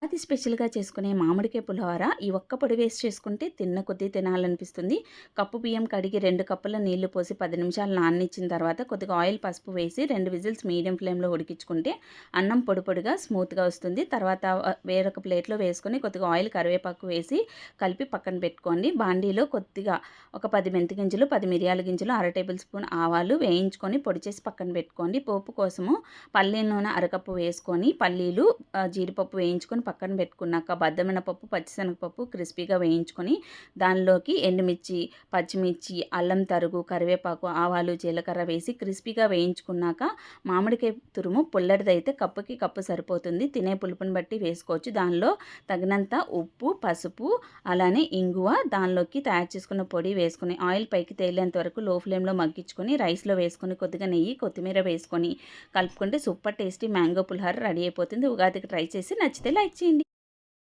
అది స్పెషల్‌గా చేసుకునే మామిడికాయ పులిహోర ఈ ఒక్క పొడి వేసి చేసుకుంటే తిన్న కొద్దీ తినాలనిపిస్తుంది. కప్పు బియ్యం కడిగి 2 కప్పుల నీళ్లు పోసి 10 నిమిషాలు నాననిచ్చిన తర్వాత కొద్దిగా ఆయిల్, పసుపు వేసి 2 విజిల్స్ మీడియం ఫ్లేమ్‌లో ఉడికించుకుంటే అన్నం పొడి పొడిగా స్మూత్‌గా వస్తుంది. తర్వాత వేరొక ప్లేట్‌లో వేసుకొని కొద్దిగా ఆయిల్, కరివేపాకు వేసి కలిపి పక్కన పెట్టుకోండి. బాండీలో కొద్దిగా ఒక 10 మెంతి గింజలు, 10 మిరియాల గింజలు, అర టేబుల్ స్పూన్ ఆవాలు వేయించుకొని పొడి చేసి పక్కన పెట్టుకోండి. పోపు కోసము పల్లీల నూనె అరకప్పు వేసుకొని పల్లీలు, జీడిపప్పు వేయించుకొని పక్కన పెట్టుకున్నాక బద్దమినపప్పు, పచ్చిశనగపప్పు క్రిస్పీగా వేయించుకొని దానిలోకి ఎండుమిర్చి, పచ్చిమిర్చి, అల్లం తరుగు, కరివేపాకు, ఆవాలు, జీలకర్ర వేసి క్రిస్పీగా వేయించుకున్నాక మామిడికాయ తురుము పుల్లటిదైతే కప్పుకి కప్పు సరిపోతుంది. తినే పులుపుని బట్టి వేసుకోవచ్చు. దానిలో తగినంత ఉప్పు, పసుపు, అలానే ఇంగువ, దానిలోకి తయారు చేసుకున్న పొడి వేసుకొని ఆయిల్ పైకి తేలేంత వరకు లో ఫ్లేమ్లో మగ్గించుకొని రైస్లో వేసుకొని కొద్దిగా నెయ్యి, కొత్తిమీర వేసుకొని కలుపుకుంటే సూపర్ టేస్టీ మ్యాంగో పులిహోర రెడీ అయిపోతుంది. ఉగాదికి ట్రై చేసి నచ్చితే లైక్ చేయండి.